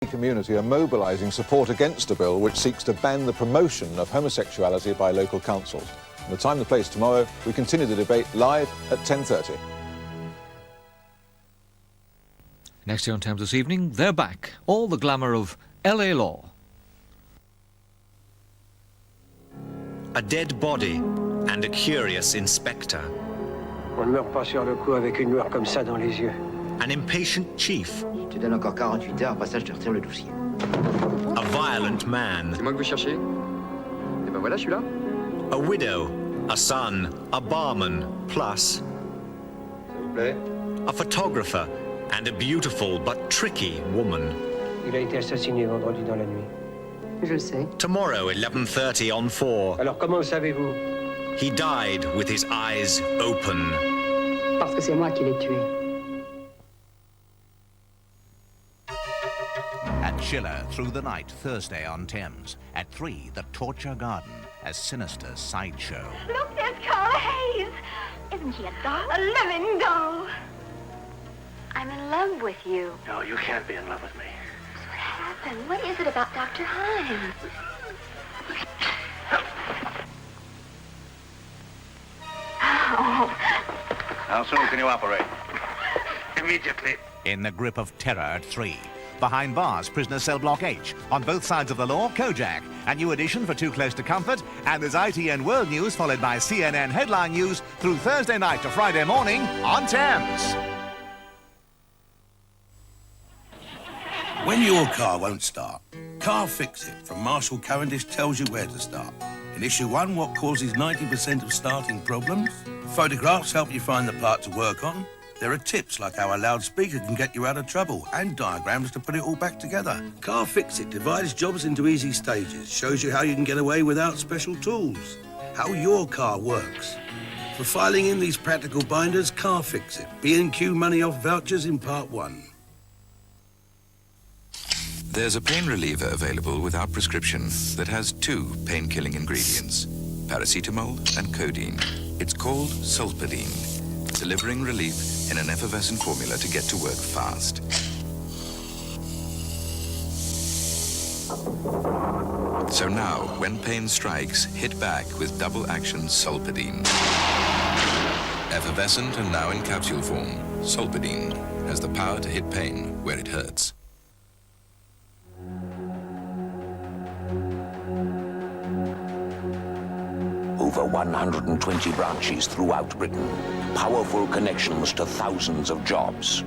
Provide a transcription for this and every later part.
Community are mobilising support against a bill which seeks to ban the promotion of homosexuality by local councils. And the time and place tomorrow, we continue the debate live at 10:30. Next year on Thames this evening, they're back. All the glamour of LA law. A dead body and a curious inspector. On ne meurt pas sur le coup avec une lueur comme ça dans les yeux. An impatient chief. Je te donne encore 48 heures, après ça je te retire le dossier. A violent man. C'est moi que vous cherchiez? Eh ben voilà, je suis là. A widow, a son, a barman, plus S'il vous plaît. a photographer and a beautiful but tricky woman. Il a été assassiné vendredi dans la nuit. Je le sais. Tomorrow, 11:30 on 4. Alors comment le savez-vous? He died with his eyes open. Parce que c'est moi qui l'ai tué. At Schiller Through the Night, Thursday on Thames. At 3, The Torture Garden, a sinister sideshow. Look, there's Carla Hayes. Isn't she a doll? A living doll. I'm in love with you. No, you can't be in love with me. What happened? What is it about Dr. Himes? Oh. How soon can you operate? Immediately. In the grip of terror at 3. Behind bars, prisoner cell block H. On both sides of the law, Kojak. A new edition for Too Close to Comfort. And there's ITN World News followed by CNN headline news through Thursday night to Friday morning on Thames. When your car won't start, Car Fix It from Marshall Cavendish tells you where to start. In issue 1, what causes 90% of starting problems? Photographs help you find the part to work on. There are tips like how a loudspeaker can get you out of trouble and diagrams to put it all back together. Car Fix It divides jobs into easy stages, shows you how you can get away without special tools, how your car works. For filing in these practical binders, Car Fix It. B&Q money off vouchers in part 1. There's a pain reliever available without prescription that has 2 pain-killing ingredients, paracetamol and codeine. It's called Solpadeine, delivering relief in an effervescent formula to get to work fast. So now, when pain strikes, hit back with double-action Solpadeine. Effervescent and now in capsule form, Solpadeine has the power to hit pain where it hurts. Over 120 branches throughout Britain, powerful connections to thousands of jobs.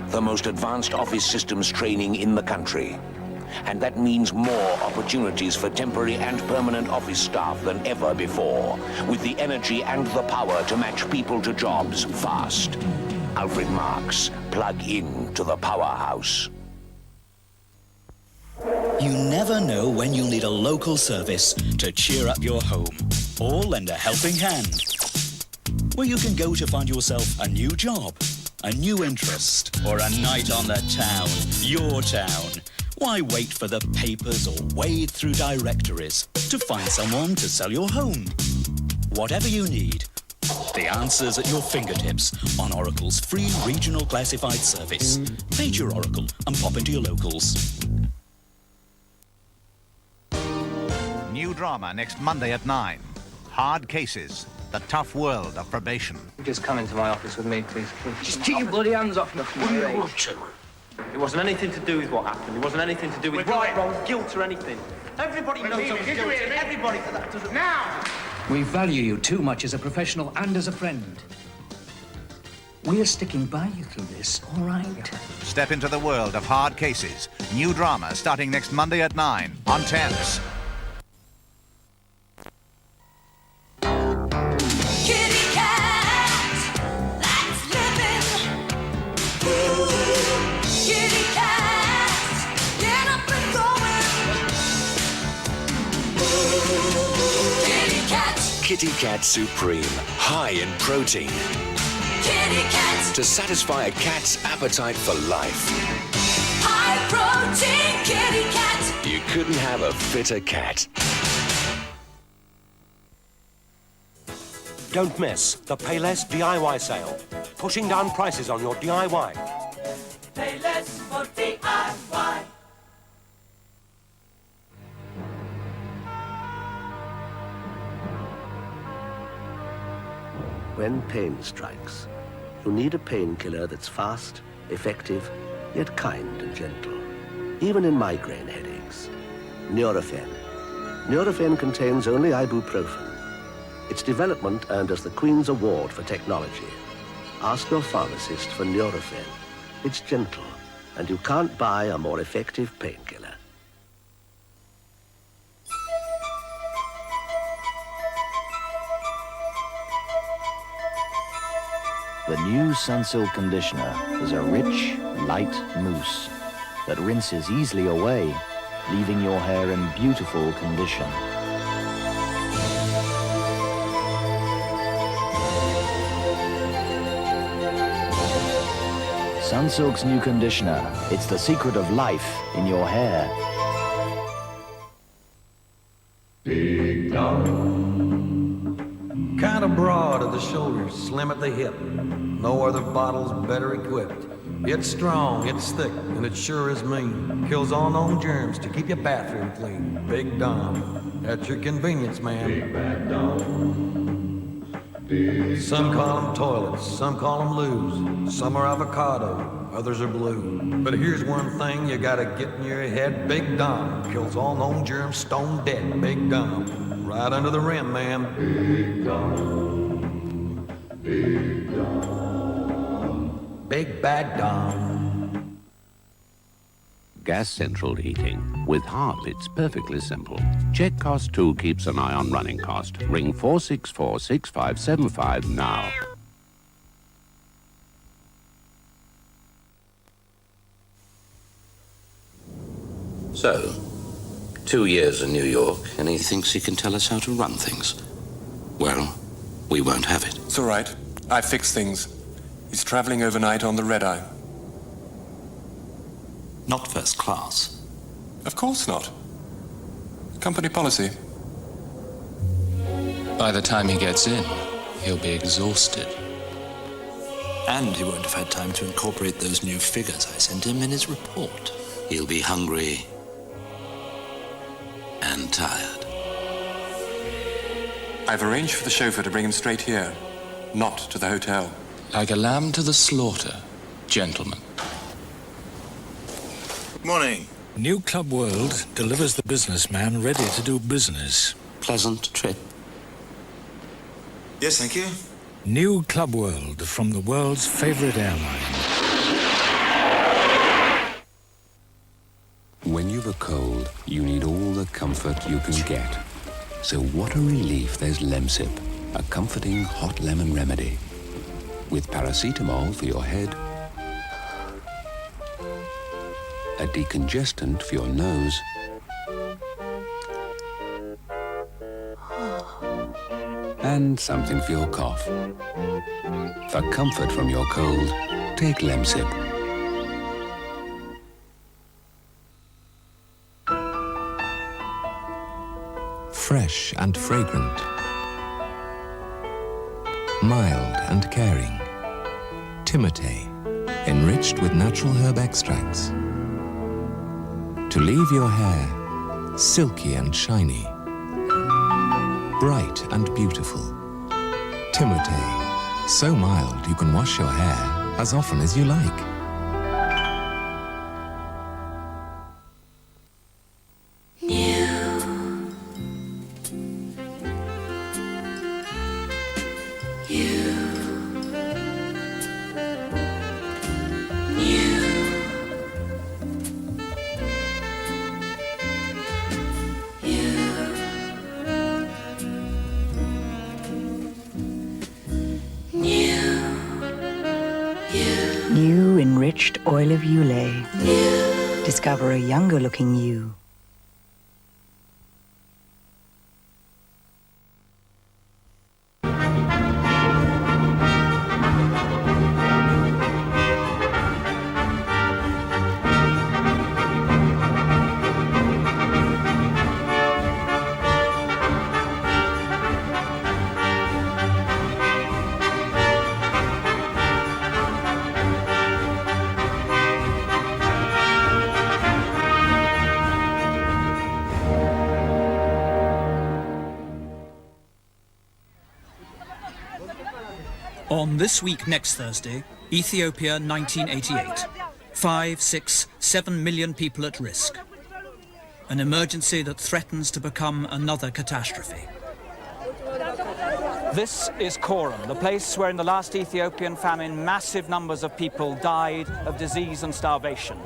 The most advanced office systems training in the country. And that means more opportunities for temporary and permanent office staff than ever before, with the energy and the power to match people to jobs fast. Alfred Marks, plug in to the powerhouse. You never know when you'll need a local service to cheer up your home or lend a helping hand. Where you can go to find yourself a new job, a new interest, or a night on the town, your town. Why wait for the papers or wade through directories to find someone to sell your home? Whatever you need, the answer's at your fingertips on Oracle's free regional classified service. Page your Oracle and pop into your locals. New drama next Monday at 9. Hard Cases, the tough world of probation. Just come into my office with me, please. Just keep your bloody hands off me. What do you want to? It wasn't anything to do with what happened. It wasn't anything to do with right, wrong, guilt or anything. Everybody knows I was guilty. Everybody for that doesn't... Now! We value you too much as a professional and as a friend. We're sticking by you through this, all right? Step into the world of Hard Cases. New drama starting next Monday at 9 on Thames. Kitty Cat Supreme, high in protein. Kitty Cat. To satisfy a cat's appetite for life. High protein Kitty Cat. You couldn't have a fitter cat. Don't miss the Pay Less DIY sale. Pushing down prices on your DIY. Pay less for DIY. When pain strikes, you need a painkiller that's fast, effective, yet kind and gentle. Even in migraine headaches. Nurofen. Nurofen contains only ibuprofen. Its development earned us the Queen's Award for Technology. Ask your pharmacist for Nurofen. It's gentle, and you can't buy a more effective painkiller. The new Sunsilk conditioner is a rich, light mousse that rinses easily away, leaving your hair in beautiful condition. Sunsilk's new conditioner, it's the secret of life in your hair. Big Dom. Kind of broad at the shoulders, slim at the hip. No other bottle's better equipped. It's strong, it's thick, and it sure is mean. Kills all known germs to keep your bathroom clean. Big Dom. At your convenience, man. Big Bad Dom. Big some call them toilets, some call them loos. Some are avocado, others are blue. But here's one thing you gotta get in your head. Big Dom kills all known germs stone dead. Big Dom. Right under the rim, man. Big Dom. Big Dom. Big Bad Dom. Gas central heating. With HARP, it's perfectly simple. Check Cost 2 keeps an eye on running cost. Ring 464-6575 now. So, 2 years in New York, and he thinks he can tell us how to run things. Well, we won't have it. It's all right. I fix things. He's traveling overnight on the red-eye. Not first class. Of course not. Company policy. By the time he gets in, he'll be exhausted. And he won't have had time to incorporate those new figures I sent him in his report. He'll be hungry and tired. I've arranged for the chauffeur to bring him straight here, not to the hotel. Like a lamb to the slaughter, gentlemen. Morning. New Club World delivers the businessman ready to do business. Pleasant trip. Yes, thank you. New Club World from the world's favorite airline. When you've a cold, you need all the comfort you can get. So what a relief there's Lemsip, a comforting hot lemon remedy. With paracetamol for your head, a decongestant for your nose, and something for your cough. For comfort from your cold, take Lemsip. Fresh and fragrant. Mild and caring. Timotei, enriched with natural herb extracts. To leave your hair silky and shiny. Bright and beautiful. Timotei, so mild you can wash your hair as often as you like. New enriched oil of Yule. Discover a younger looking you. On This Week Next Thursday, Ethiopia 1988. 5, 6, 7 million people at risk. An emergency that threatens to become another catastrophe. This is Korum, the place where in the last Ethiopian famine massive numbers of people died of disease and starvation.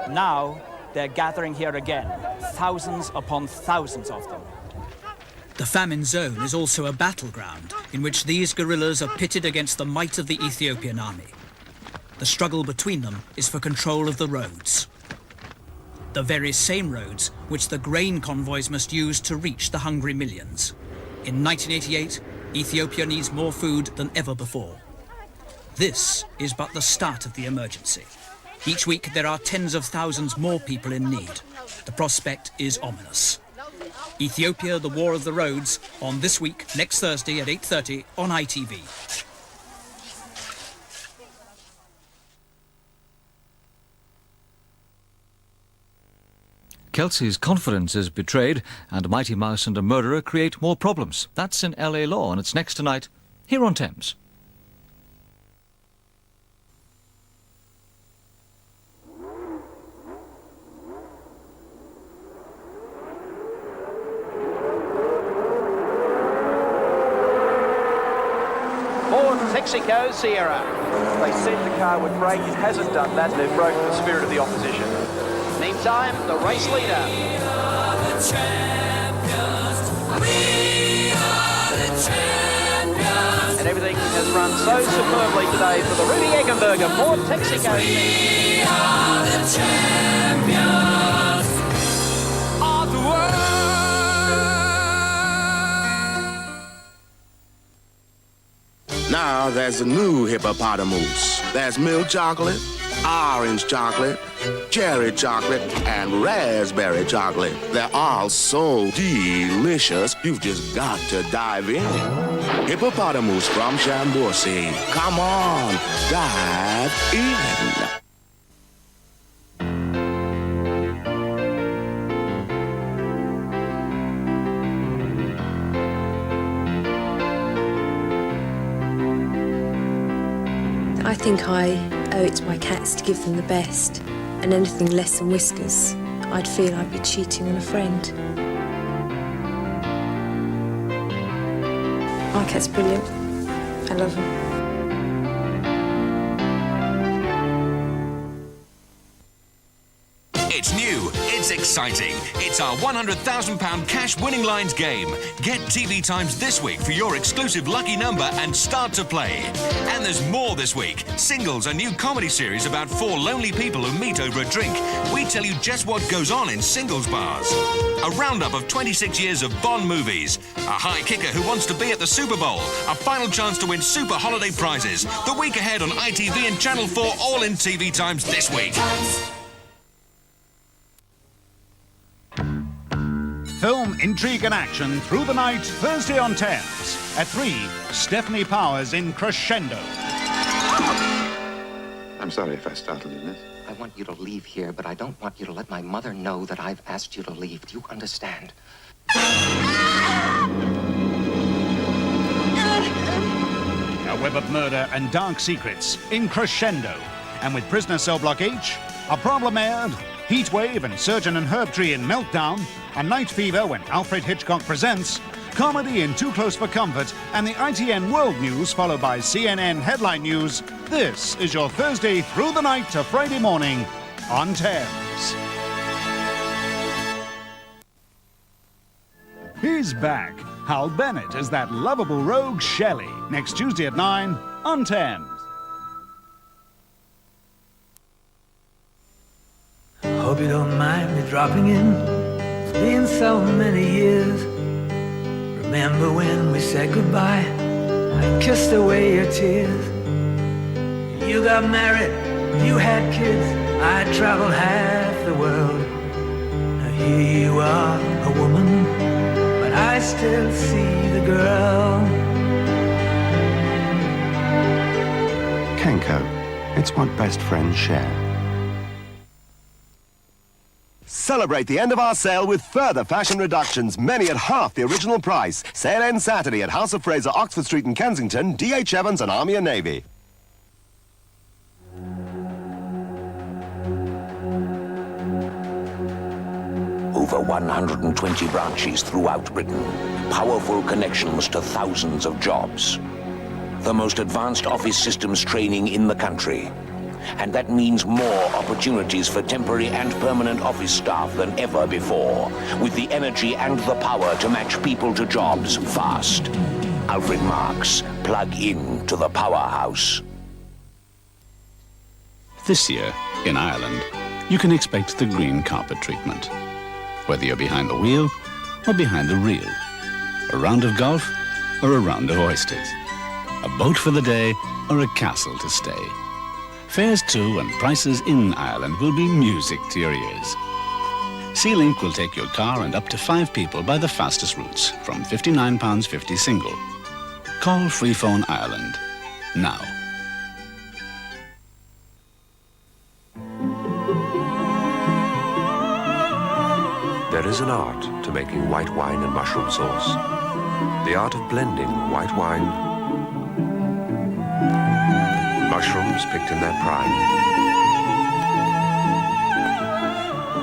Now they're gathering here again, thousands upon thousands of them. The famine zone is also a battleground in which these guerrillas are pitted against the might of the Ethiopian army. The struggle between them is for control of the roads. The very same roads which the grain convoys must use to reach the hungry millions. In 1988, Ethiopia needs more food than ever before. This is but the start of the emergency. Each week there are tens of thousands more people in need. The prospect is ominous. Ethiopia, the War of the Roads, on This Week, next Thursday at 8:30 on ITV. Kelsey's confidence is betrayed, and Mighty Mouse and a murderer create more problems. That's in LA Law, and it's next tonight here on Thames. Mexico, Sierra. They said the car would break. It hasn't done that. They've broken the spirit of the opposition. Meantime, the race leader. We are the champions. We are the champions. And everything has run so superbly today for the Rudy Eggenberger Ford Texaco. We are the champions of the world. Now there's a new hippopotamus. There's milk chocolate, orange chocolate, cherry chocolate, and raspberry chocolate. They're all so delicious, you've just got to dive in. Hippopotamus from Shamborsi. Come on, dive in. I think I owe it to my cats to give them the best, and anything less than whiskers, I'd feel I'd be cheating on a friend. My cat's brilliant. I love him. It's new, it's exciting. It's our £100,000 cash winning lines game. Get TV Times this week for your exclusive lucky number and start to play. And there's more this week. Singles, a new comedy series about four lonely people who meet over a drink. We tell you just what goes on in singles bars. A roundup of 26 years of Bond movies. A high kicker who wants to be at the Super Bowl. A final chance to win super holiday prizes. The week ahead on ITV and Channel 4, all in TV Times this week. Film, intrigue and action through the night, Thursday on Thames. At 3, Stephanie Powers in Crescendo. I'm sorry if I startled you, miss. I want you to leave here, but I don't want you to let my mother know that I've asked you to leave. Do you understand? A web of murder and dark secrets in Crescendo. And with Prisoner Cell Block H, A Problem Aired, Heatwave and Surgeon and Herb Tree in Meltdown, and Night Fever when Alfred Hitchcock presents, comedy in Too Close for Comfort, and the ITN World News followed by CNN Headline News. This is your Thursday through the night to Friday morning on Thames. He's back. Hal Bennett as that lovable rogue Shelley. Next Tuesday at 9 on Thames. Hope you don't mind me dropping in. It's been so many years. Remember when we said goodbye? I kissed away your tears. You got married, you had kids. I traveled half the world. Now here you are, a woman, but I still see the girl. Kenko, it's what best friends share. celebrate the end of our sale with further fashion reductions, many at half the original price. Sale ends Saturday at House of Fraser, Oxford Street in Kensington, D.H. Evans and Army and Navy. Over 120 branches throughout Britain. Powerful connections to thousands of jobs. The most advanced office systems training in the country. And that means more opportunities for temporary and permanent office staff than ever before, with the energy and the power to match people to jobs fast. Alfred Marks, plug in to the powerhouse. This year, in Ireland, you can expect the green carpet treatment. Whether you're behind the wheel or behind the reel. A round of golf or a round of oysters. A boat for the day or a castle to stay. Fares to and prices in Ireland will be music to your ears. Sea-Link will take your car and up to 5 people by the fastest routes from £59.50 single. Call Freephone Ireland now. There is an art to making white wine and mushroom sauce. The art of blending white wine, mushrooms picked in their prime,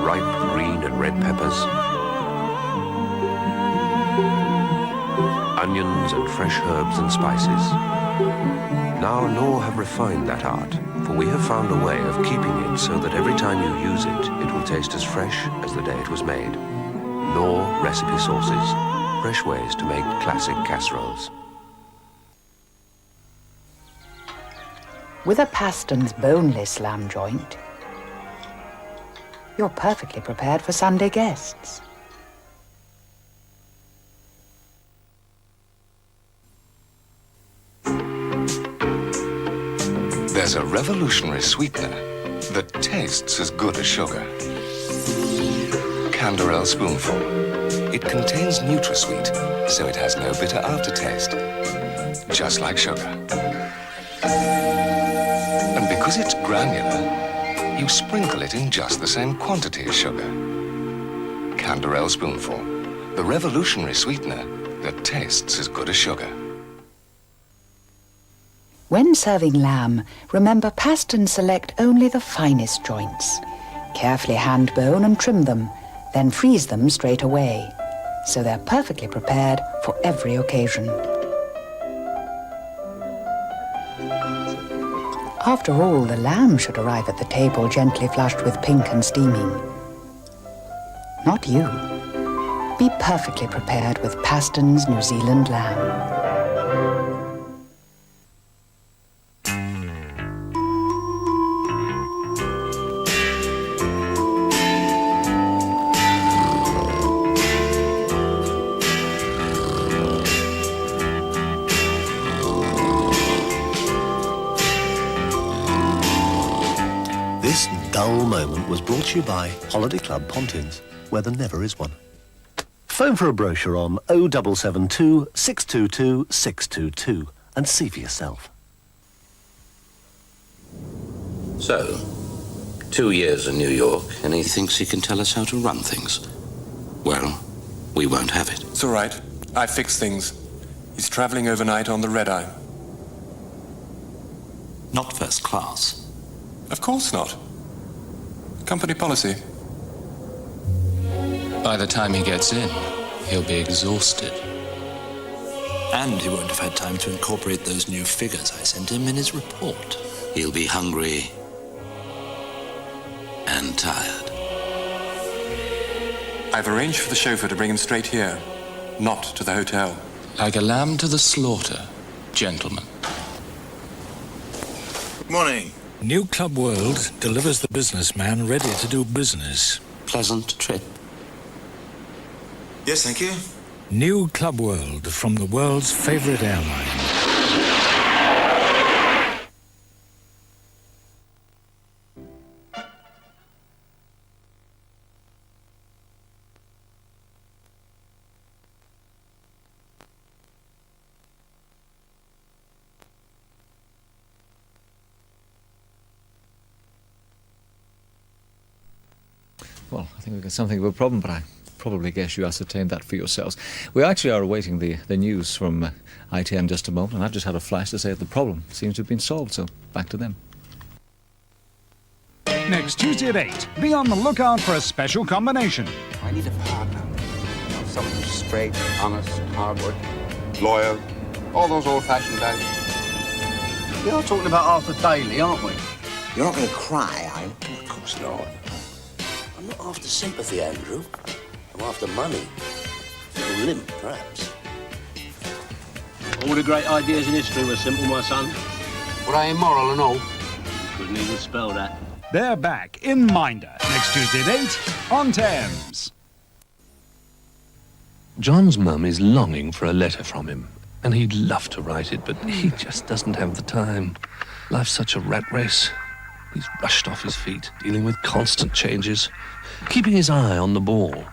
ripe green and red peppers, onions and fresh herbs and spices. Now Knorr have refined that art, for we have found a way of keeping it so that every time you use it, it will taste as fresh as the day it was made. Knorr recipe sauces, fresh ways to make classic casseroles. With a Paston's boneless lamb joint, you're perfectly prepared for Sunday guests. There's a revolutionary sweetener that tastes as good as sugar. Canderel Spoonful. It contains NutraSweet, so it has no bitter aftertaste. Just like sugar. And because it's granular, you sprinkle it in just the same quantity as sugar. Canderel Spoonful. The revolutionary sweetener that tastes as good as sugar. When serving lamb, remember Paston select only the finest joints. Carefully hand bone and trim them, then freeze them straight away, so they're perfectly prepared for every occasion. After all, the lamb should arrive at the table gently flushed with pink and steaming. Not you. Be perfectly prepared with Paston's New Zealand lamb. This dull moment was brought to you by Holiday Club Pontins, where there never is one. Phone for a brochure on 0772 622 622 and see for yourself. So, 2 years in New York, and he thinks he can tell us how to run things. Well, we won't have it. It's all right. I fix things. He's traveling overnight on the red-eye. Not first class. Of course not. Company policy. By the time he gets in, he'll be exhausted. And he won't have had time to incorporate those new figures I sent him in his report. He'll be hungry and tired. I've arranged for the chauffeur to bring him straight here, not to the hotel. Like a lamb to the slaughter, gentlemen. Good morning. New Club World delivers the businessman ready to do business. Pleasant trip. Yes, thank you. New Club World from the world's favorite airline. Well, I think we've got something of a problem, but I probably guess you ascertained that for yourselves. We actually are awaiting the news from ITN just a moment, and I've just had a flash to say that the problem seems to have been solved, so back to them. Next Tuesday at 8, be on the lookout for a special combination. I need a partner. You know, someone who's straight, honest, hardworking. Loyal. All those old-fashioned values. We are talking about Arthur Daly, aren't we? You're not going to cry, are you? Of course not. I'm not after sympathy, Andrew. I'm after money. A little limp, perhaps. All the great ideas in history were simple, my son. Were I immoral and all? You couldn't even spell that. They're back in Minder next Tuesday at 8 on Thames. John's mum is longing for a letter from him, and he'd love to write it, but he just doesn't have the time. Life's such a rat race. He's rushed off his feet, dealing with constant changes, keeping his eye on the ball.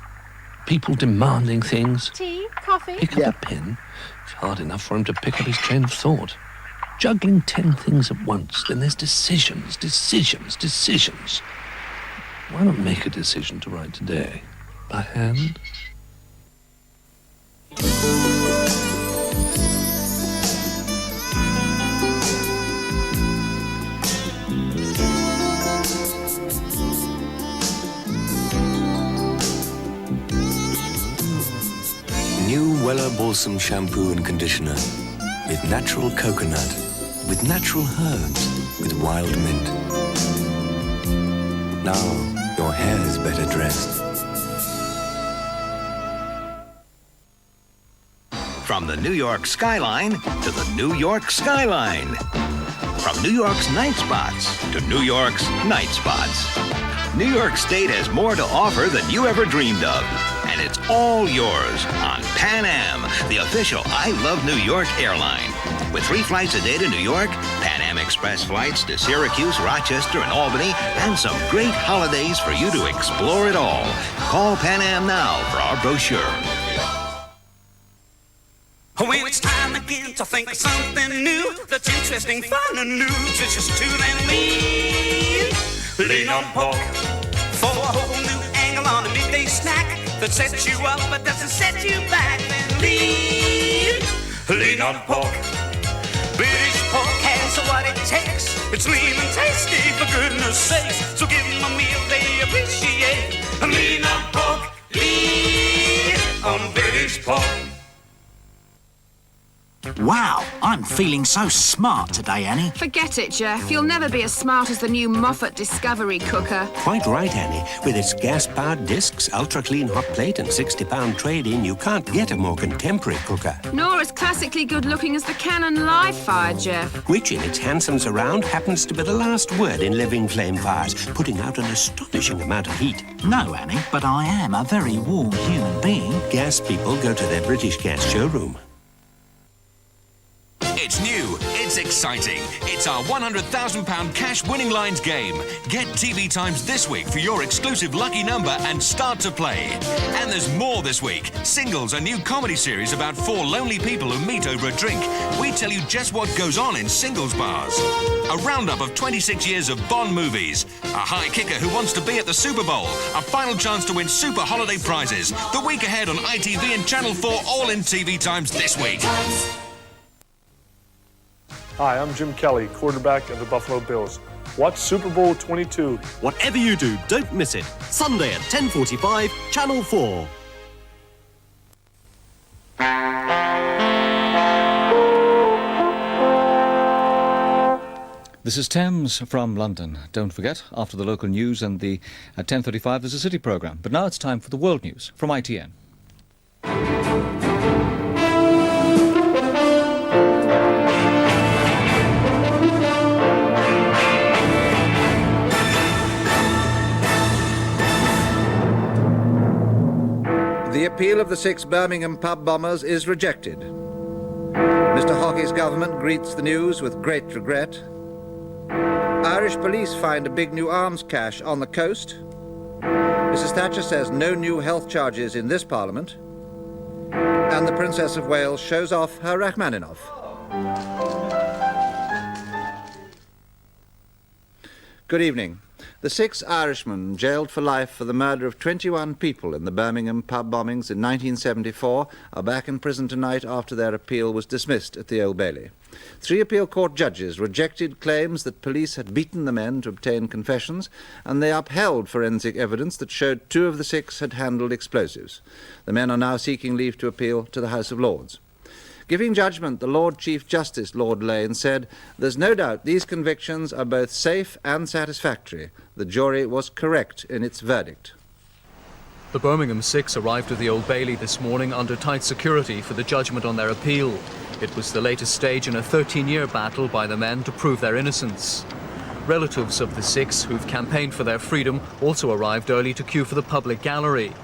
People demanding things. Tea? Coffee? Pick up a pen. It's hard enough for him to pick up his train of thought. Juggling 10 things at once, then there's decisions. Why not make a decision to write today? By hand? New Weller Balsam shampoo and conditioner with natural coconut, with natural herbs, with wild mint. Now your hair's better dressed. From the New York skyline to the New York skyline. From New York's night spots to New York's night spots. New York State has more to offer than you ever dreamed of. And it's all yours on Pan Am, the official I Love New York airline. With 3 flights a day to New York, Pan Am Express flights to Syracuse, Rochester, and Albany, and some great holidays for you to explore it all. Call Pan Am now for our brochure. When it's time again to think of something new that's interesting, fun, and nutritious to them lean. Lean on pork for a whole new angle on a midday snack that sets you up but doesn't set you back. Then lean on pork. British pork has what it takes. It's lean and tasty, for goodness sakes. So give them a meal they appreciate. Lean on pork, lean on British pork. Wow, I'm feeling so smart today, Annie. Forget it, Jeff. You'll never be as smart as the new Moffat Discovery cooker. Quite right, Annie. With its gas-powered discs, ultra-clean hot plate and £60 trade-in, you can't get a more contemporary cooker. Nor as classically good-looking as the Canon Live-Fire, Jeff. Which, in its handsome surround, happens to be the last word in living flame fires, putting out an astonishing amount of heat. No, Annie, but I am a very warm human being. Gas people go to their British Gas showroom. It's new, it's exciting. It's our £100,000 cash winning lines game. Get TV Times this week for your exclusive lucky number and start to play. And there's more this week. Singles, a new comedy series about 4 lonely people who meet over a drink. We tell you just what goes on in singles bars. A roundup of 26 years of Bond movies. A high kicker who wants to be at the Super Bowl. A final chance to win super holiday prizes. The week ahead on ITV and Channel 4, all in TV Times this week. Hi, I'm Jim Kelly, quarterback of the Buffalo Bills. Watch Super Bowl 22. Whatever you do, don't miss it. Sunday at 10:45, Channel 4. This is Thames from London. Don't forget, after the local news and the at 10:35 there's a city programme. But now it's time for the world news from ITN. The appeal of the 6 Birmingham pub bombers is rejected. Mr. Hockey's government greets the news with great regret. Irish police find a big new arms cache on the coast. Mrs. Thatcher says no new health charges in this parliament. And the Princess of Wales shows off her Rachmaninoff. Good evening. The 6 Irishmen jailed for life for the murder of 21 people in the Birmingham pub bombings in 1974 are back in prison tonight after their appeal was dismissed at the Old Bailey. 3 appeal court judges rejected claims that police had beaten the men to obtain confessions, and they upheld forensic evidence that showed 2 of the 6 had handled explosives. The men are now seeking leave to appeal to the House of Lords. Giving judgment, the Lord Chief Justice, Lord Lane, said, "There's no doubt these convictions are both safe and satisfactory. The jury was correct in its verdict." The Birmingham 6 arrived at the Old Bailey this morning under tight security for the judgment on their appeal. It was the latest stage in a 13-year battle by the men to prove their innocence. Relatives of the 6 who've campaigned for their freedom also arrived early to queue for the public gallery.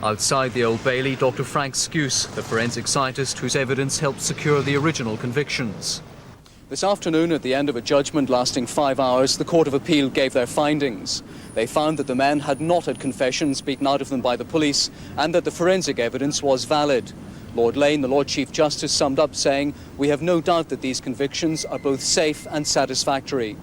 Outside the Old Bailey, Dr. Frank Skuse, the forensic scientist whose evidence helped secure the original convictions. This afternoon, at the end of a judgment lasting 5 hours, the Court of Appeal gave their findings. They found that the men had not had confessions beaten out of them by the police and that the forensic evidence was valid. Lord Lane, the Lord Chief Justice, summed up saying, "We have no doubt that these convictions are both safe and satisfactory."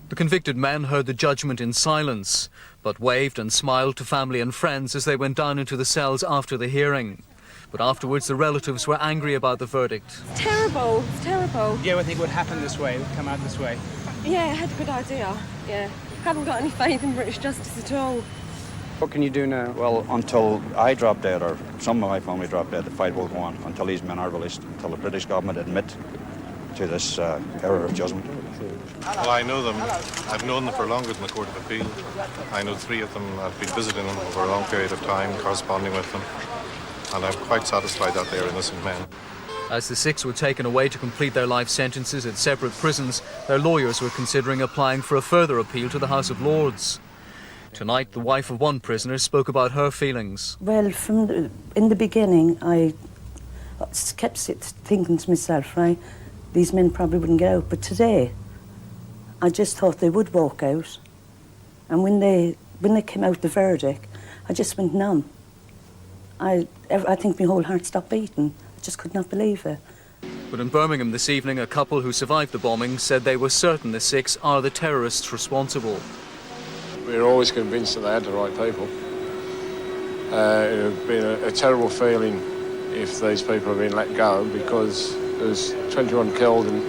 The convicted men heard the judgment in silence, but waved and smiled to family and friends as they went down into the cells after the hearing. But afterwards, the relatives were angry about the verdict. It's terrible. It's terrible. Do you ever think it would happen this way, come out this way? Yeah, I had a good idea. Yeah. Haven't got any faith in British justice at all. What can you do now? Well, until I drop dead or some of my family drop dead, the fight will go on until these men are released, until the British government admit to this error of judgment. Well, I know them. I've known them for longer than the Court of Appeal. I know 3 of them. I've been visiting them over a long period of time, corresponding with them, and I'm quite satisfied that they are innocent men. As the 6 were taken away to complete their life sentences at separate prisons, their lawyers were considering applying for a further appeal to the House of Lords. Tonight, the wife of one prisoner spoke about her feelings. Well, in the beginning, I kept thinking to myself, right, these men probably wouldn't get out. But today, I just thought they would walk out. And when they came out the verdict, I just went numb. I think my whole heart stopped beating. I just could not believe it. But in Birmingham this evening, a couple who survived the bombing said they were certain the 6 are the terrorists responsible. We were always convinced that they had the right people. It would have been a terrible feeling if these people had been let go, because there's 21 killed and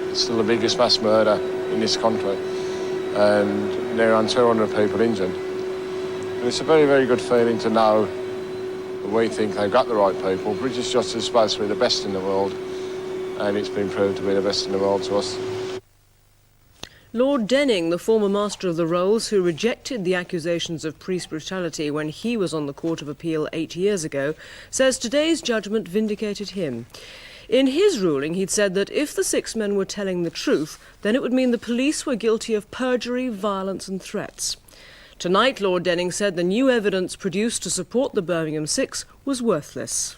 it's still the biggest mass murder in this country, and near on 200 people injured. And it's a very, very good feeling to know that we think they've got the right people. British justice is supposed to be the best in the world, and it's been proved to be the best in the world to us. Lord Denning, the former Master of the Rolls, who rejected the accusations of police brutality when he was on the Court of Appeal 8 years ago, says today's judgment vindicated him. In his ruling, he'd said that if the 6 men were telling the truth, then it would mean the police were guilty of perjury, violence and threats. Tonight, Lord Denning said the new evidence produced to support the Birmingham 6 was worthless.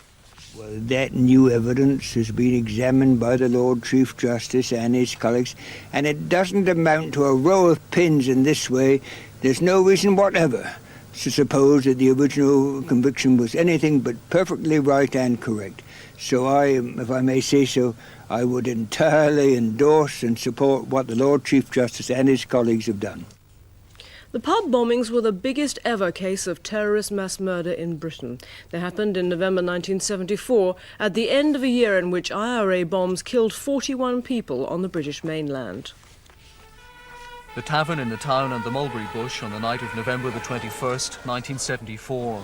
Well, that new evidence has been examined by the Lord Chief Justice and his colleagues, and it doesn't amount to a row of pins in this way. There's no reason whatever to suppose that the original conviction was anything but perfectly right and correct. So if I may say so, I would entirely endorse and support what the Lord Chief Justice and his colleagues have done. The pub bombings were the biggest ever case of terrorist mass murder in Britain. They happened in November 1974, at the end of a year in which IRA bombs killed 41 people on the British mainland. The tavern in the town and the mulberry bush on the night of November the 21st, 1974.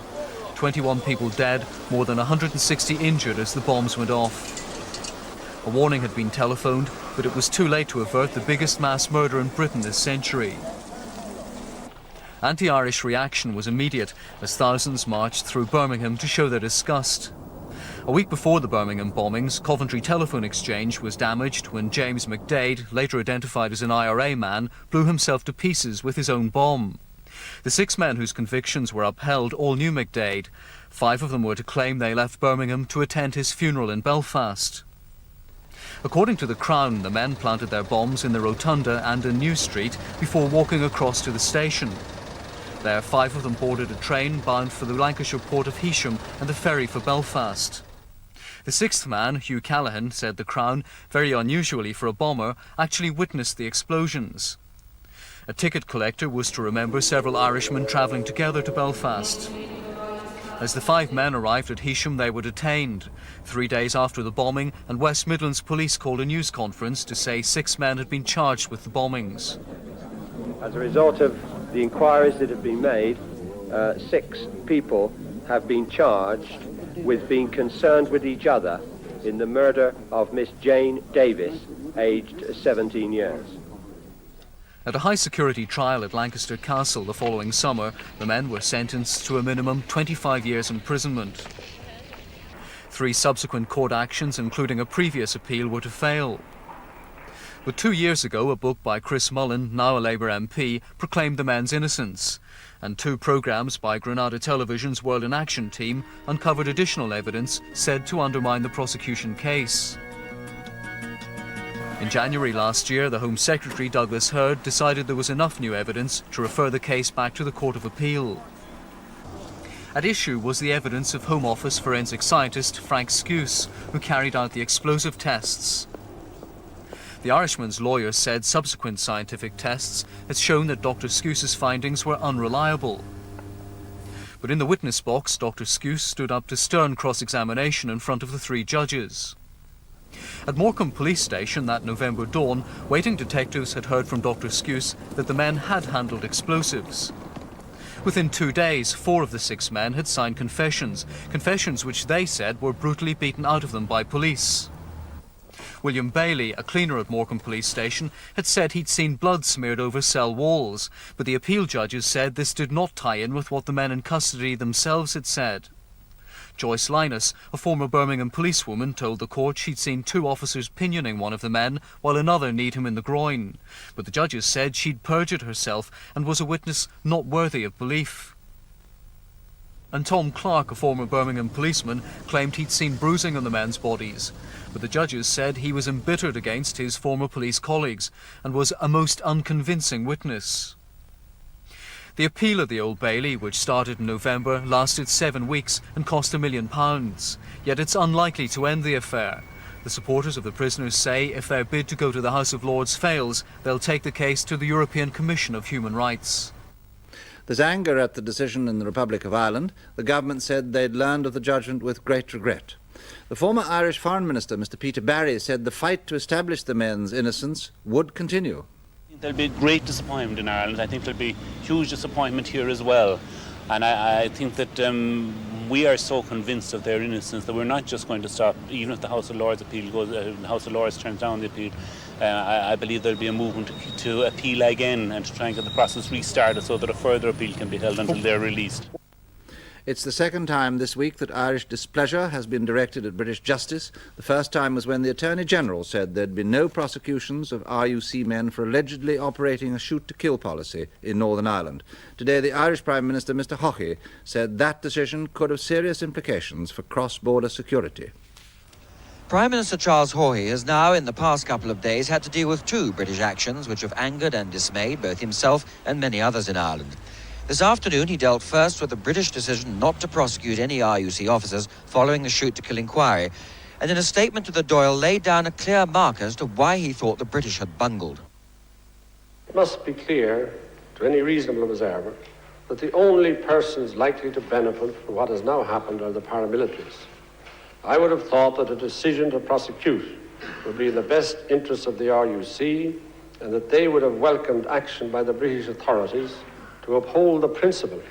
21 people dead, more than 160 injured as the bombs went off. A warning had been telephoned, but it was too late to avert the biggest mass murder in Britain this century. Anti-Irish reaction was immediate as thousands marched through Birmingham to show their disgust. A week before the Birmingham bombings, Coventry Telephone Exchange was damaged when James McDade, later identified as an IRA man, blew himself to pieces with his own bomb. The 6 men whose convictions were upheld all knew McDade. 5 of them were to claim they left Birmingham to attend his funeral in Belfast. According to the Crown, the men planted their bombs in the Rotunda and in New Street before walking across to the station. There, 5 of them boarded a train bound for the Lancashire port of Heysham and the ferry for Belfast. The 6th man, Hugh Callaghan, said the Crown, very unusually for a bomber, actually witnessed the explosions. A ticket collector was to remember several Irishmen travelling together to Belfast. As the 5 men arrived at Heysham, they were detained 3 days after the bombing, and West Midlands Police called a news conference to say 6 men had been charged with the bombings. As a result of the inquiries that have been made, 6 people have been charged with being concerned with each other in the murder of Miss Jane Davis, aged 17 years. At a high-security trial at Lancaster Castle the following summer, the men were sentenced to a minimum 25 years imprisonment. 3 subsequent court actions, including a previous appeal, were to fail. But 2 years ago, a book by Chris Mullen, now a Labour MP, proclaimed the men's innocence, and 2 programmes by Granada Television's World in Action team uncovered additional evidence said to undermine the prosecution case. In January last year, the Home Secretary Douglas Hurd decided there was enough new evidence to refer the case back to the Court of Appeal. At issue was the evidence of Home Office forensic scientist Frank Skuse, who carried out the explosive tests. The Irishman's lawyer said subsequent scientific tests had shown that Dr. Skuse's findings were unreliable. But in the witness box, Dr. Skuse stood up to stern cross-examination in front of the 3 judges. At Morecambe Police Station that November dawn, waiting detectives had heard from Dr. Skuse that the men had handled explosives. Within 2 days, 4 of the 6 men had signed confessions which they said were brutally beaten out of them by police. William Bailey, a cleaner at Morecambe Police Station, had said he'd seen blood smeared over cell walls, but the appeal judges said this did not tie in with what the men in custody themselves had said. Joyce Linus, a former Birmingham policewoman, told the court she'd seen 2 officers pinioning one of the men while another kneed him in the groin, but the judges said she'd perjured herself and was a witness not worthy of belief. And Tom Clark, a former Birmingham policeman, claimed he'd seen bruising on the men's bodies, but the judges said he was embittered against his former police colleagues and was a most unconvincing witness. The appeal of the Old Bailey, which started in November, lasted 7 weeks and cost £1 million. Yet it's unlikely to end the affair. The supporters of the prisoners say if their bid to go to the House of Lords fails, they'll take the case to the European Commission of Human Rights. There's anger at the decision in the Republic of Ireland. The government said they'd learned of the judgment with great regret. The former Irish Foreign Minister, Mr. Peter Barry, said the fight to establish the men's innocence would continue. There'll be great disappointment in Ireland. I think there'll be huge disappointment here as well. And I think that we are so convinced of their innocence that we're not just going to stop, even if the House of Lords appeal goes, the House of Lords turns down the appeal. I believe there'll be a movement to appeal again and to try and get the process restarted so that a further appeal can be held until they're released. It's the second time this week that Irish displeasure has been directed at British justice. The first time was when the Attorney-General said there'd been no prosecutions of RUC men for allegedly operating a shoot-to-kill policy in Northern Ireland. Today, the Irish Prime Minister, Mr. Haughey, said that decision could have serious implications for cross-border security. Prime Minister Charles Haughey has now, in the past couple of days, had to deal with 2 British actions which have angered and dismayed both himself and many others in Ireland. This afternoon, he dealt first with the British decision not to prosecute any RUC officers following the shoot-to-kill inquiry, and in a statement to the Dáil laid down a clear mark as to why he thought the British had bungled. It must be clear to any reasonable observer that the only persons likely to benefit from what has now happened are the paramilitaries. I would have thought that a decision to prosecute would be in the best interests of the RUC and that they would have welcomed action by the British authorities to uphold the principle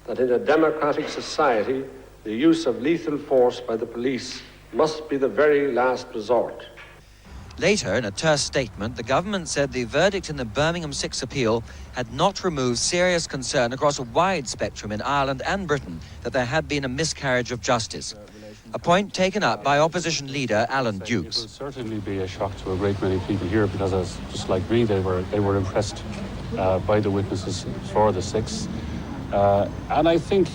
that in a democratic society, the use of lethal force by the police must be the very last resort. Later, in a terse statement, the government said the verdict in the Birmingham 6 appeal had not removed serious concern across a wide spectrum in Ireland and Britain that there had been a miscarriage of justice. A point taken up by opposition leader Alan Dukes. It will certainly be a shock to a great many people here because, as just like me, they were impressed by the witnesses for the 6. And I think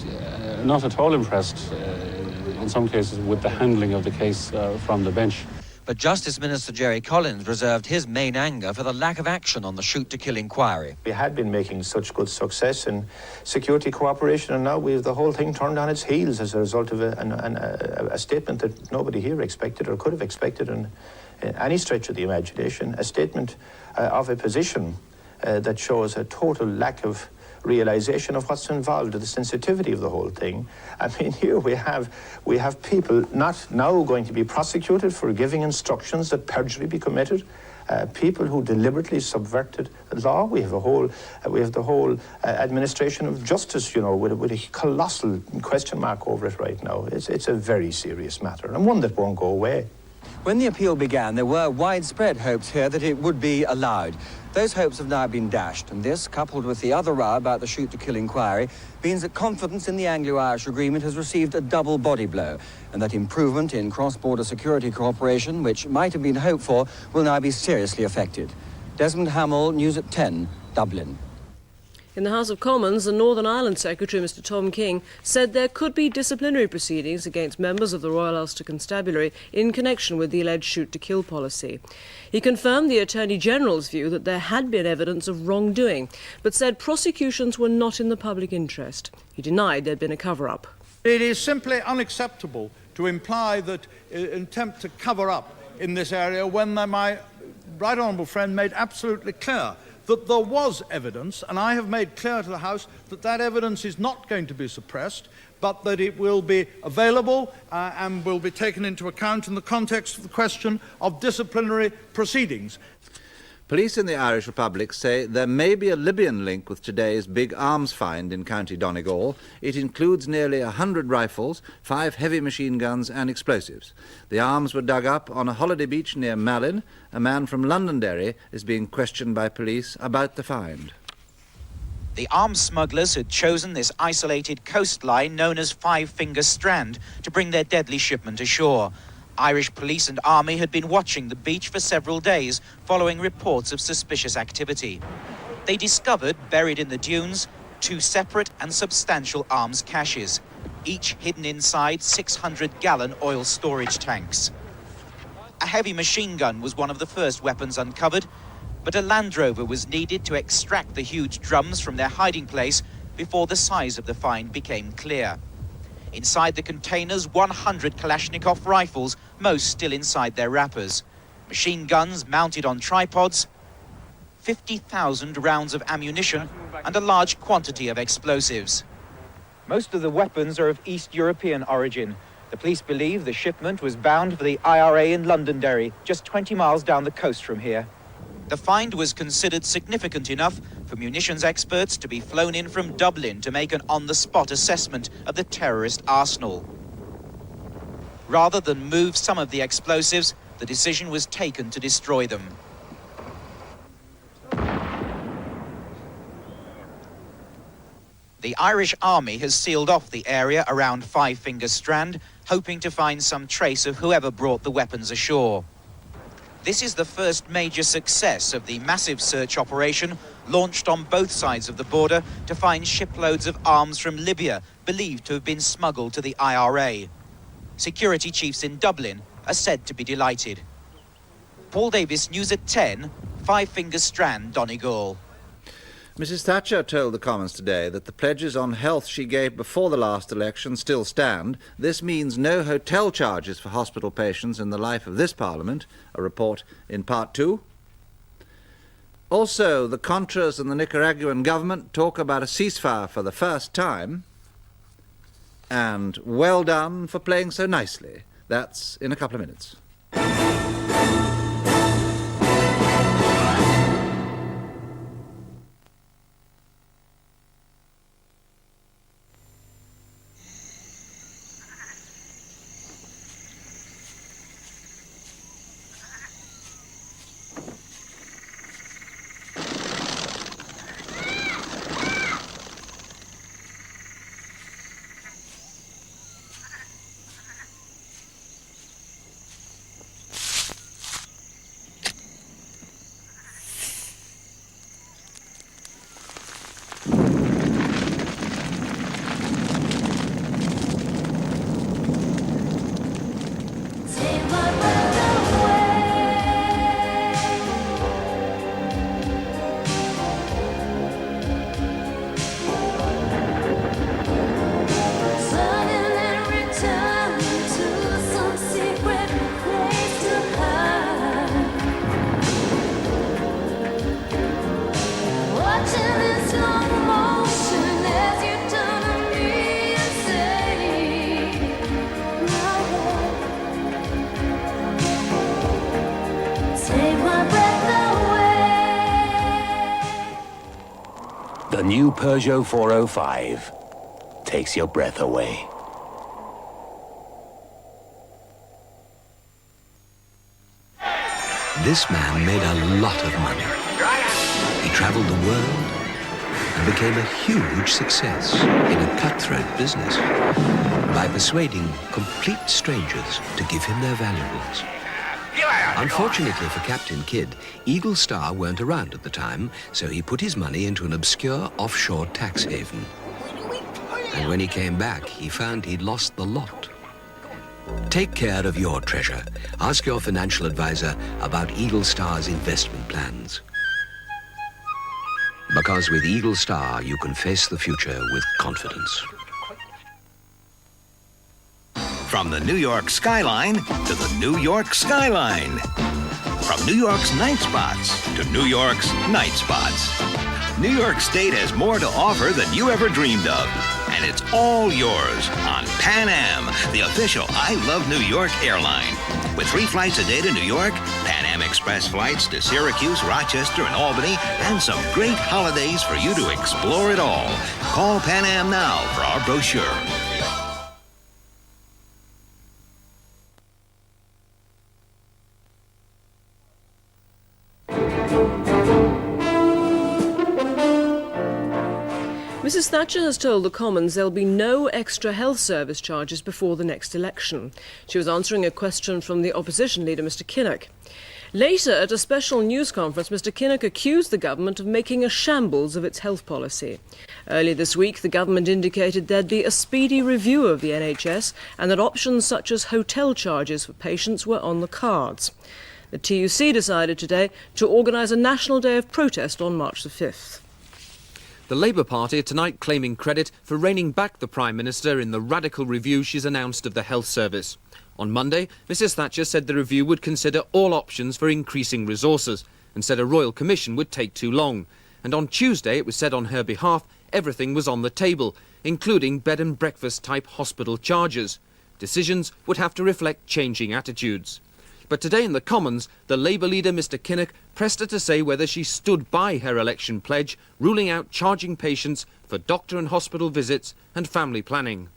not at all impressed, in some cases, with the handling of the case from the bench. But Justice Minister Jerry Collins reserved his main anger for the lack of action on the shoot-to-kill inquiry. We had been making such good success in security cooperation, and now we have the whole thing turned on its heels as a result of a statement that nobody here expected or could have expected in any stretch of the imagination, a statement of a position that shows a total lack of realization of what's involved, the sensitivity of the whole thing. I mean, here we have people not now going to be prosecuted for giving instructions that perjury be committed. People who deliberately subverted the law. We have the whole administration of justice, you know, with a colossal question mark over it right now. It's a very serious matter, and one that won't go away. When the appeal began, there were widespread hopes here that it would be allowed. Those hopes have now been dashed, and this, coupled with the other row about the shoot-to-kill inquiry, means that confidence in the Anglo-Irish agreement has received a double body blow, and that improvement in cross-border security cooperation, which might have been hoped for, will now be seriously affected. Desmond Hamill, News at 10, Dublin. In the House of Commons, the Northern Ireland Secretary, Mr Tom King, said there could be disciplinary proceedings against members of the Royal Ulster Constabulary in connection with the alleged shoot-to-kill policy. He confirmed the Attorney-General's view that there had been evidence of wrongdoing, but said prosecutions were not in the public interest. He denied there'd been a cover-up. It is simply unacceptable to imply that attempt to cover up in this area when my right honourable friend made absolutely clear that there was evidence, and I have made clear to the House that that evidence is not going to be suppressed, but that it will be available and will be taken into account in the context of the question of disciplinary proceedings. Police in the Irish Republic say there may be a Libyan link with today's big arms find in County Donegal. It includes nearly 100 rifles, 5 heavy machine guns and explosives. The arms were dug up on a holiday beach near Malin. A man from Londonderry is being questioned by police about the find. The arms smugglers had chosen this isolated coastline known as Five Finger Strand to bring their deadly shipment ashore. Irish police and army had been watching the beach for several days following reports of suspicious activity. They discovered, buried in the dunes, 2 separate and substantial arms caches, each hidden inside 600-gallon oil storage tanks. A heavy machine gun was one of the first weapons uncovered, but a Land Rover was needed to extract the huge drums from their hiding place before the size of the find became clear. Inside the containers, 100 Kalashnikov rifles, most still inside their wrappers. Machine guns mounted on tripods, 50,000 rounds of ammunition, and a large quantity of explosives. Most of the weapons are of East European origin. The police believe the shipment was bound for the IRA in Londonderry, just 20 miles down the coast from here. The find was considered significant enough for munitions experts to be flown in from Dublin to make an on-the-spot assessment of the terrorist arsenal. Rather than move some of the explosives, the decision was taken to destroy them. The Irish Army has sealed off the area around Five Finger Strand, hoping to find some trace of whoever brought the weapons ashore. This is the first major success of the massive search operation launched on both sides of the border to find shiploads of arms from Libya believed to have been smuggled to the IRA. Security chiefs in Dublin are said to be delighted. Paul Davis, News at 10, Five Finger Strand, Donegal. Mrs Thatcher told the Commons today that the pledges on health she gave before the last election still stand. This means no hotel charges for hospital patients in the life of this Parliament, a report in Part 2. Also, the Contras and the Nicaraguan government talk about a ceasefire for the first time. And well done for playing so nicely. That's in a couple of minutes. Peugeot 405 takes your breath away. This man made a lot of money. He traveled the world and became a huge success in a cutthroat business by persuading complete strangers to give him their valuables. Unfortunately for Captain Kidd, Eagle Star weren't around at the time, so he put his money into an obscure offshore tax haven. And when he came back, he found he'd lost the lot. Take care of your treasure. Ask your financial advisor about Eagle Star's investment plans. Because with Eagle Star, you can face the future with confidence. From the New York skyline to the New York skyline. From New York's night spots to New York's night spots. New York State has more to offer than you ever dreamed of. And it's all yours on Pan Am, the official I Love New York airline. With 3 flights a day to New York, Pan Am Express flights to Syracuse, Rochester, and Albany, and some great holidays for you to explore it all. Call Pan Am now for our brochure. Mrs Thatcher has told the Commons there'll be no extra health service charges before the next election. She was answering a question from the opposition leader, Mr Kinnock. Later, at a special news conference, Mr Kinnock accused the government of making a shambles of its health policy. Earlier this week, the government indicated there'd be a speedy review of the NHS and that options such as hotel charges for patients were on the cards. The TUC decided today to organise a national day of protest on March the 5th. The Labour Party tonight claiming credit for reining back the Prime Minister in the radical review she's announced of the health service. On Monday, Mrs Thatcher said the review would consider all options for increasing resources and said a royal commission would take too long. And on Tuesday, it was said on her behalf, everything was on the table, including bed and breakfast type hospital charges. Decisions would have to reflect changing attitudes. But today in the Commons, the Labour leader, Mr Kinnock, pressed her to say whether she stood by her election pledge, ruling out charging patients for doctor and hospital visits and family planning.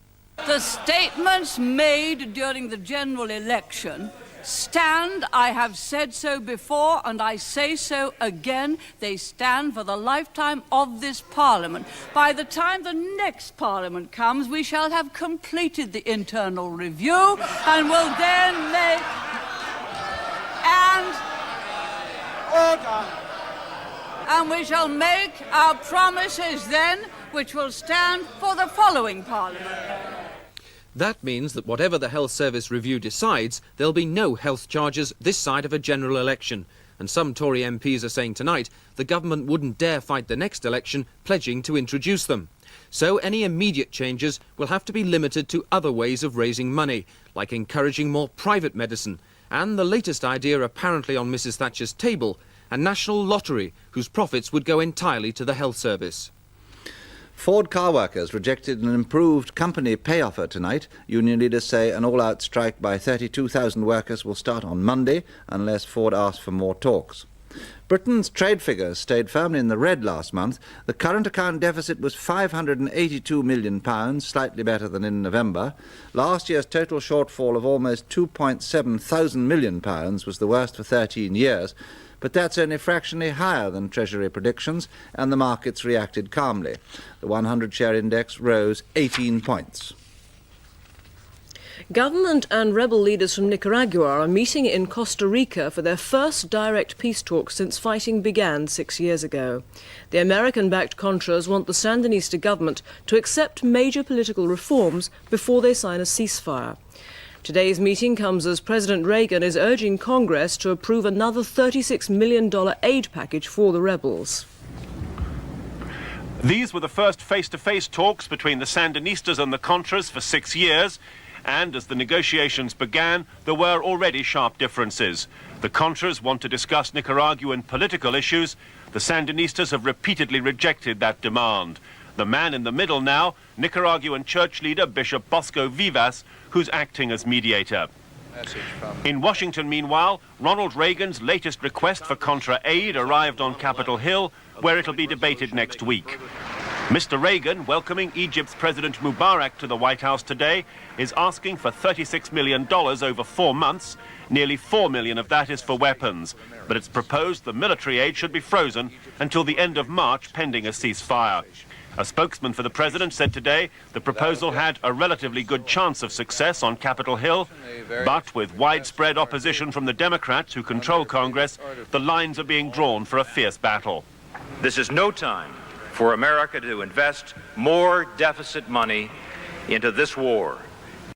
The statements made during the general election stand. I have said so before and I say so again. They stand for the lifetime of this Parliament. By the time the next Parliament comes, we shall have completed the internal review and will then make... And we shall make our promises then, which will stand for the following Parliament. That means that whatever the Health Service review decides, there'll be no health charges this side of a general election. And some Tory MPs are saying tonight the government wouldn't dare fight the next election, pledging to introduce them. So any immediate changes will have to be limited to other ways of raising money, like encouraging more private medicine. And the latest idea apparently on Mrs Thatcher's table, a national lottery whose profits would go entirely to the health service. Ford car workers rejected an improved company pay offer tonight. Union leaders say an all-out strike by 32,000 workers will start on Monday unless Ford asks for more talks. Britain's trade figures stayed firmly in the red last month. The current account deficit was £582 million, slightly better than in November. Last year's total shortfall of almost £2.7 million was the worst for 13 years. But that's only fractionally higher than Treasury predictions, and the markets reacted calmly. The 100-share index rose 18 points. Government and rebel leaders from Nicaragua are meeting in Costa Rica for their first direct peace talks since fighting began 6 years ago. The American-backed Contras want the Sandinista government to accept major political reforms before they sign a ceasefire. Today's meeting comes as President Reagan is urging Congress to approve another $36 million aid package for the rebels. These were the first face-to-face talks between the Sandinistas and the Contras for 6 years. And as the negotiations began, there were already sharp differences. The Contras want to discuss Nicaraguan political issues. The Sandinistas have repeatedly rejected that demand. The man in the middle now, Nicaraguan church leader Bishop Bosco Vivas, who's acting as mediator. In Washington, meanwhile, Ronald Reagan's latest request for Contra aid arrived on Capitol Hill, where it'll be debated next week. Mr. Reagan, welcoming Egypt's President Mubarak to the White House today, is asking for $36 million over 4 months. Nearly $4 million of that is for weapons. But it's proposed the military aid should be frozen until the end of March, pending a ceasefire. A spokesman for the president said today the proposal had a relatively good chance of success on Capitol Hill, but with widespread opposition from the Democrats who control Congress, the lines are being drawn for a fierce battle. This is no time for America to invest more deficit money into this war.